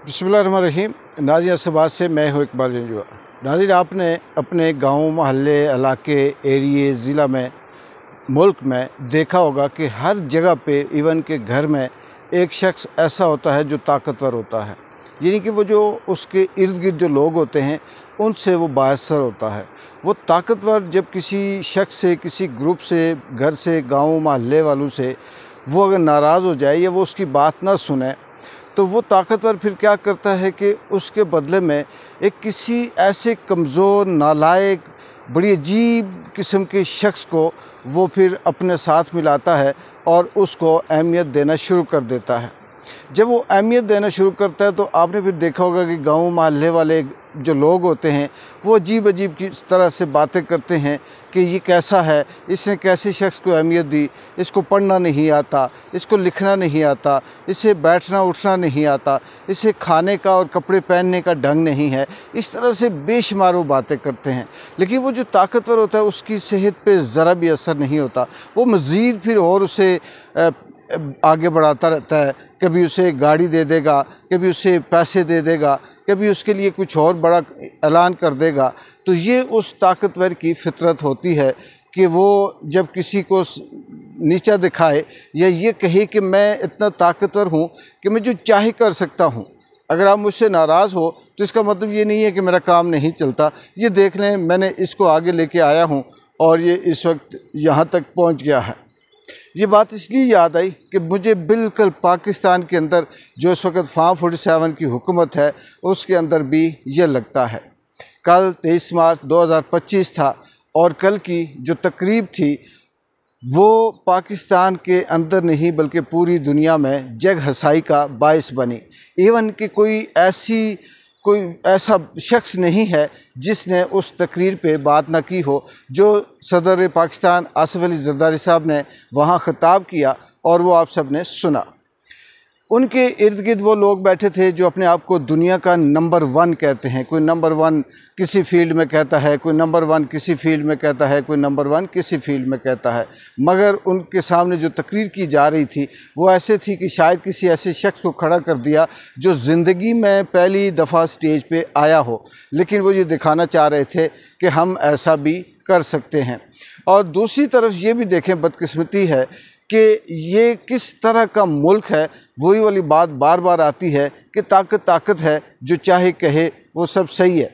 बिस्मिल्लाहिर्रहमानिर्रहीम। नाज़रीन असबात से मैं हूँ इकबाल जंजुआ। नाज़रीन, आपने अपने गाँव, मोहल्ले, इलाके, एरिए, ज़िला में, मुल्क में देखा होगा कि हर जगह पे इवन के घर में एक शख्स ऐसा होता है जो ताकतवर होता है, यानी कि वो जो उसके इर्द गिर्द जो लोग होते हैं उनसे वो बाअसर होता है। वो ताकतवर जब किसी शख्स से, किसी ग्रुप से, घर से, गाँव मोहल्ले वालों से वो अगर नाराज़ हो जाए या वो उसकी बात ना सुने, तो वो ताकतवर फिर क्या करता है कि उसके बदले में एक किसी ऐसे कमज़ोर, नालायक, बड़ी अजीब किस्म के शख्स को वो फिर अपने साथ मिलाता है और उसको अहमियत देना शुरू कर देता है। जब वो अहमियत देना शुरू करता है तो आपने फिर देखा होगा कि गाँव मोहल्ले वाले जो लोग होते हैं वो अजीब अजीब की तरह से बातें करते हैं कि ये कैसा है, इसने कैसे शख्स को अहमियत दी, इसको पढ़ना नहीं आता, इसको लिखना नहीं आता, इसे बैठना उठना नहीं आता, इसे खाने का और कपड़े पहनने का ढंग नहीं है। इस तरह से बेशुमार वो बातें करते हैं। लेकिन वो जो ताकतवर होता है उसकी सेहत पे ज़रा भी असर नहीं होता। वो मज़ीद फिर और उसे आगे बढ़ाता रहता है। कभी उसे गाड़ी दे देगा, कभी उसे पैसे दे देगा, कभी उसके लिए कुछ और बड़ा ऐलान कर देगा। तो ये उस ताकतवर की फितरत होती है कि वो जब किसी को नीचा दिखाए या ये कहे कि मैं इतना ताकतवर हूँ कि मैं जो चाहे कर सकता हूँ। अगर आप मुझसे नाराज़ हो तो इसका मतलब ये नहीं है कि मेरा काम नहीं चलता। ये देख लें, मैंने इसको आगे लेके आया हूँ और ये इस वक्त यहाँ तक पहुँच गया है। ये बात इसलिए याद आई कि मुझे बिल्कुल पाकिस्तान के अंदर जो इस वक्त फार्म 47 की हुकूमत है उसके अंदर भी ये लगता है। कल 23 मार्च 2025 था और कल की जो तकरीब थी वो पाकिस्तान के अंदर नहीं बल्कि पूरी दुनिया में जग हसाई का बायस बनी। इवन कि कोई ऐसा शख्स नहीं है जिसने उस तकरीर पे बात ना की हो। जो सदर पाकिस्तान आसिफ अली ज़रदारी साहब ने वहाँ ख़िताब किया और वो आप सब ने सुना। उनके इर्द गिर्द वो लोग बैठे थे जो अपने आप को दुनिया का नंबर 1 कहते हैं। कोई नंबर 1 किसी फील्ड में कहता है, कोई नंबर 1 किसी फील्ड में कहता है, कोई नंबर 1 किसी फील्ड में कहता है। मगर उनके सामने जो तकरीर की जा रही थी वो ऐसे थी कि शायद किसी ऐसे शख्स को खड़ा कर दिया जो ज़िंदगी में पहली दफ़ा स्टेज पे आया हो, लेकिन वो ये दिखाना चाह रहे थे कि हम ऐसा भी कर सकते हैं। और दूसरी तरफ ये भी देखें, बदकिस्मती है कि ये किस तरह का मुल्क है। वही वाली बात बार बार आती है कि ताकत है, जो चाहे कहे वो सब सही है।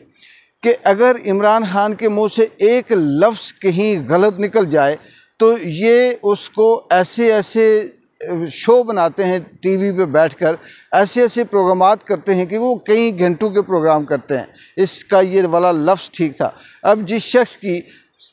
कि अगर इमरान खान के मुंह से एक लफ्ज़ कहीं गलत निकल जाए तो ये उसको ऐसे शो बनाते हैं टीवी पे बैठकर, ऐसे प्रोग्रामात करते हैं कि वो कई घंटों के प्रोग्राम करते हैं। इसका ये वाला लफ्ज़ ठीक था। अब जिस शख्स की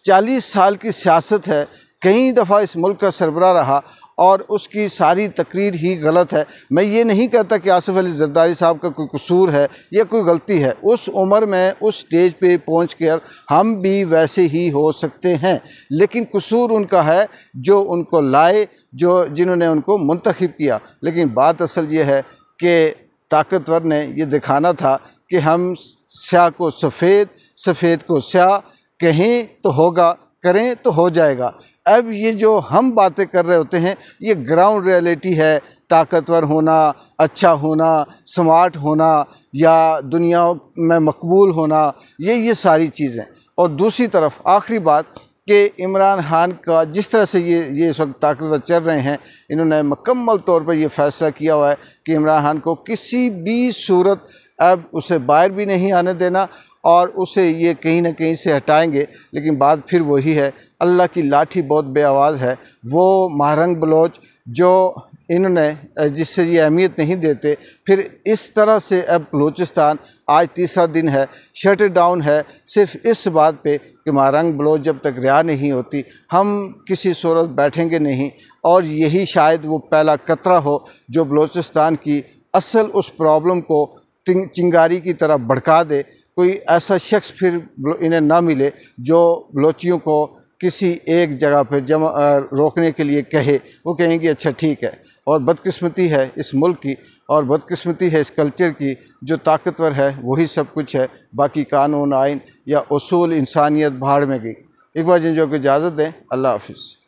40 साल की सियासत है, कई दफ़ा इस मुल्क का सरबराह रहा और उसकी सारी तकरीर ही गलत है। मैं ये नहीं कहता कि आसिफ अली ज़रदारी साहब का कोई कसूर है या कोई गलती है। उस उम्र में उस स्टेज पे पहुँच कर हम भी वैसे ही हो सकते हैं, लेकिन कसूर उनका है जो उनको लाए, जिन्होंने उनको मुंतखब किया। लेकिन बात असल ये है कि ताकतवर ने ये दिखाना था कि हम स्याह को सफ़ेद, सफ़ेद को स्याह, कहें तो होगा, करें तो हो जाएगा। अब ये जो हम बातें कर रहे होते हैं ये ग्राउंड रियलिटी है। ताकतवर होना, अच्छा होना, स्मार्ट होना या दुनिया में मकबूल होना, ये सारी चीज़ें। और दूसरी तरफ आखिरी बात कि इमरान खान का जिस तरह से ये इस वक्त ताकतवर चल रहे हैं, इन्होंने मुकम्मल तौर पर ये फ़ैसला किया हुआ है कि इमरान खान को किसी भी सूरत अब उसे बाहर भी नहीं आने देना और उसे ये कहीं ना कहीं से हटाएंगे। लेकिन बात फिर वही है, अल्लाह की लाठी बहुत बेआवाज़ है। वो महारंग बलोच जो इन्होंने जिससे ये अहमियत नहीं देते, फिर इस तरह से अब बलूचिस्तान आज तीसरा दिन है शट डाउन है, सिर्फ इस बात पे कि महारंग बलोच जब तक रिहा नहीं होती हम किसी सूरत बैठेंगे नहीं। और यही शायद वो पहला कतरा हो जो बलूचिस्तान की असल उस प्रॉब्लम को चिंगारी की तरह भड़का दे। कोई ऐसा शख्स फिर इन्हें ना मिले जो बलोचियों को किसी एक जगह पर रोकने के लिए कहे। वो कहेंगे अच्छा ठीक है। और बदकिस्मती है इस मुल्क की और बदकिस्मती है इस कल्चर की। जो ताकतवर है वही सब कुछ है, बाकी कानून, आइन या उसूल, इंसानियत भाड़ में गई। इकबाल जंजुआ को इजाज़त दें। अल्लाह हाफिज़।